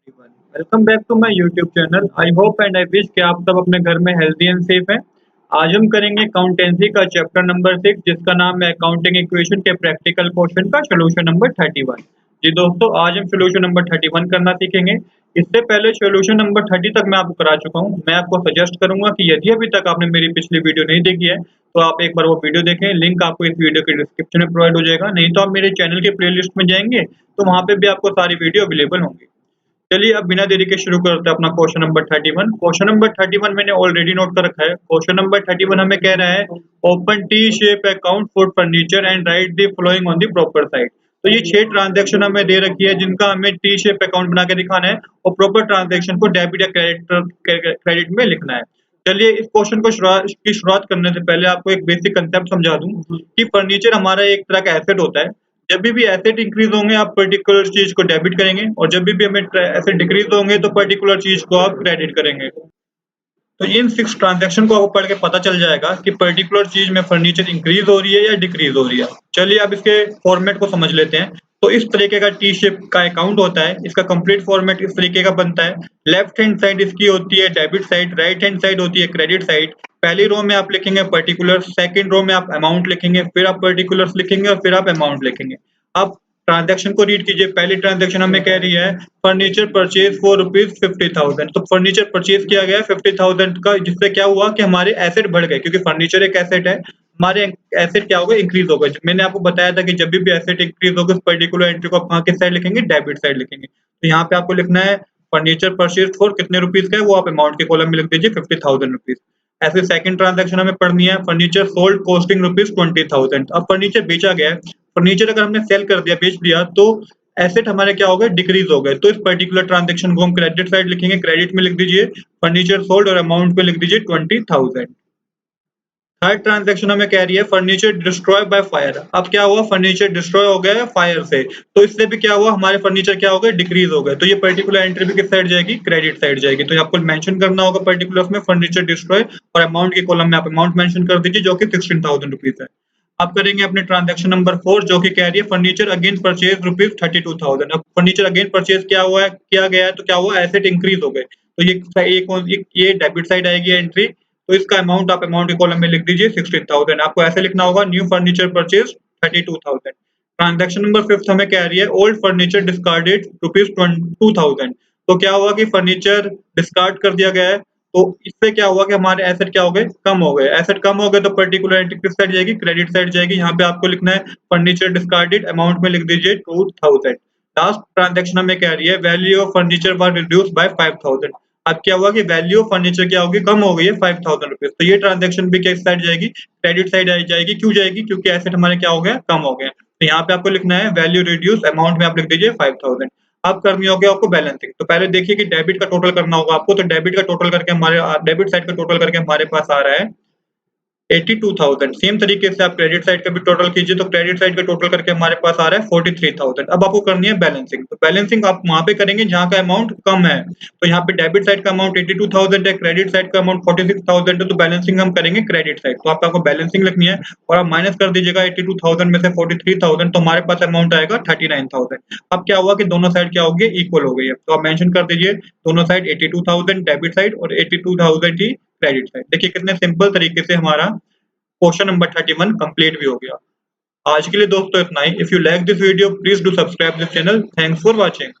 Everyone, welcome back to my YouTube channel. I hope and I wish कि आप सब अपने घर में हेल्दी एंड सेफ हैं। आज हम करेंगे अकाउंटेंसी का चैप्टर नंबर 6 जिसका नाम है अकाउंटिंग इक्वेशन के प्रैक्टिकल क्वेश्चन का सोल्यूशन नंबर 31। जी दोस्तों, आज हम सोल्यूशन नंबर 31 करना सीखेंगे। इससे पहले सोल्यूशन नंबर 30 तक मैं आपको करा चुका हूँ। मैं आपको सजेस्ट करूंगा कि यदि अभी तक आपने मेरी पिछली वीडियो नहीं देखी है तो आप एक बार वो वीडियो देखें। लिंक आपको इस वीडियो के डिस्क्रिप्शन में प्रोवाइड हो जाएगा, नहीं तो आप मेरे चैनल के प्लेलिस्ट में जाएंगे तो वहाँ पे भी आपको सारी वीडियो अवेलेबल होंगी। चलिए अब बिना देरी के शुरू करते हैं अपना क्वेश्चन नंबर 31। क्वेश्चन नंबर 31 मैंने ऑलरेडी नोट कर रखा है। क्वेश्चन नंबर 31 हमें कह रहा है open T shape account for furniture and right the following on the proper side. तो ये 6 ट्रांजैक्शन हमें दे रखी है जिनका हमें टी शेप अकाउंट बना के दिखाना है और प्रॉपर ट्रांजैक्शन को डेबिट या क्रेडिट में लिखना है। चलिए इस क्वेश्चन को शुरुआत करने से पहले आपको एक बेसिक कंसेप्ट समझा दूं कि फर्नीचर हमारा एक तरह का एसेट होता है। जब भी एसेट इंक्रीज होंगे आप पर्टिकुलर चीज को डेबिट करेंगे और जब भी हमें एसेट डिक्रीज होंगे तो पर्टिकुलर चीज को आप क्रेडिट करेंगे। तो इन 6 ट्रांजैक्शन को आपको पढ़ के पता चल जाएगा कि पर्टिकुलर चीज में फर्नीचर इंक्रीज हो रही है या डिक्रीज हो रही है। चलिए अब इसके फॉर्मेट को समझ लेते हैं। तो इस तरीके का टी शेप का अकाउंट होता है। इसका कंप्लीट फॉर्मेट इस तरीके का बनता है। लेफ्ट हैंड साइड इसकी होती है debit side, right hand side होती है क्रेडिट साइड। पहली रो में आप लिखेंगे पर्टिकुलर, सेकंड रो में आप अमाउंट लिखेंगे, फिर आप पर्टिकुलर्स लिखेंगे और फिर आप अमाउंट लिखेंगे। अब ट्रांजैक्शन को रीड कीजिए। पहली ट्रांजैक्शन हमें कह रही है फर्नीचर परचेज फॉर ₹50,000। तो फर्नीचर परचेज किया गया 50,000 का, जिससे क्या हुआ कि हमारे एसेट बढ़ गए क्योंकि फर्नीचर एक एसेट है। हमारे एसेट क्या हो गए, इंक्रीज हो गए। मैंने आपको बताया था कि जब भी एसेट इंक्रीज होगा उस पर्टिकुलर एंट्री को आप कहाँ किस साइड लिखेंगे, डेबिट साइड लिखेंगे। तो यहाँ पे आपको लिखना है फर्नीचर परचेज फॉर कितने रुपीज का है वो आप अमाउंट के कॉलम में लिख दीजिए ₹50,000। ऐसे सेकंड ट्रांजैक्शन हमें पढ़नी है फर्नीचर सोल्ड कॉस्टिंग ₹20,000। अब फर्नीचर बेचा गया है। फर्नीचर अगर हमने सेल कर दिया, बेच दिया, तो एसेट हमारे क्या हो गए, डिक्रीज हो गए। तो इस पर्टिकुलर ट्रांजैक्शन को हम क्रेडिट साइड लिखेंगे। क्रेडिट में लिख दीजिए फर्नीचर सोल्ड और अमाउंट पे लिख दीजिए 20,000। थर्ड ट्रांजैक्शन हमें कह रही है फर्नीचर डिस्ट्रॉय बाय फायर। अब क्या हुआ, फर्नीचर डिस्ट्रॉय हो गया है फायर से, तो इससे भी क्या हुआ, हमारे फर्नीचर क्या हो गए, डिक्रीज हो गए। तो ये पर्टिकुलर एंट्री भी किस साइड जाएगी, क्रेडिट साइड जाएगी। तो आपको मेंशन करना होगा पर्टिकुलर्स में फर्नीचर डिस्ट्रॉय और अमाउंट के कॉलम में आप अमाउंट मेंशन कर दीजिए जो कि ₹16,000 है। अब करेंगे अपने ट्रांजैक्शन नंबर 4 जो कि कह रही है फर्नीचर अगेन परचेज ₹32,000। अब फर्नीचर अगेन परचेज क्या हुआ है, किया गया है, तो क्या हुआ, एसेट इंक्रीज हो गए। तो ये डेबिट साइड आएगी एंट्री। तो इसका अमाउंट आप अमाउंट के कॉलम में लिख दीजिए 16,000। आपको ऐसे लिखना होगा new furniture purchase 32,000। Transaction number 5 हमें कह रही है ओल्ड फर्नीचर डिस्कार्डेड ₹2,000। तो क्या हुआ कि फर्नीचर डिस्कार्ड कर दिया गया है। तो इससे क्या हुआ कि हमारे एसेट क्या हो गए, कम हो गए। एसेट कम हो गए तो पर्टिकुलर एंट्री किस साइड जाएगी, क्रेडिट साइड जाएगी। यहाँ पे आपको लिखना है फर्नीचर डिस्कार्डेड, अमाउंट में लिख दीजिए 2,000। लास्ट ट्रांजैक्शन हमें कह रही है value of furniture was reduced by 5,000। अब क्या हुआ कि वैल्यू ऑफ फर्नीचर क्या होगी, कम हो गई है ₹5,000। तो ये ट्रांजैक्शन भी किस साइड जाएगी, क्रेडिट साइड जाएगी। क्यों जाएगी, क्योंकि एसेट हमारे क्या हो गया, कम हो गए। तो यहाँ पे आपको लिखना है वैल्यू रिड्यूस, अमाउंट में आप लिख दीजिए 5,000। अब करनी होगी आपको बैलेंसिंग। तो पहले देखिए कि डेबिट का टोटल करना होगा आपको। तो डेबिट का टोटल करके हमारे डेबिट साइड का टोटल करके हमारे पास आ रहा है 82,000। सेम तरीके से आप क्रेडिट साइड का भी टोटल कीजिए। तो क्रेडिट साइड का टोटल करके हमारे पास आ रहा है 43,000। अब आपको करनी है बैलेंसिंग। तो बैलेंसिंग आप वहां पे करेंगे जहां का अमाउंट कम है। तो यहाँ पे डेबिट साइड का अमाउंट 82,000 है, क्रेडिट साइड का अमाउंट 46,000 है। तो बैलेंसिंग हम करेंगे क्रेडिट साइड। तो आपको बैलेंसिंग लिखनी है और आप माइनस कर दीजिएगा 82,000 में से 43,000। तो हमारे पास अमाउंट आएगा 39,000। अब क्या हुआ कि दोनों साइड क्या हो गई, इक्वल हो गई है। तो आप मेंशन कर दीजिए दोनों साइड 82,000 डेबिट साइड और 82,000 ही क्रेडिट साइड। देखिए कितने सिंपल तरीके से हमारा क्वेश्चन नंबर 31 कंप्लीट भी हो गया। आज के लिए दोस्तों इतना ही। If you like this video please do subscribe this channel. Thanks for watching.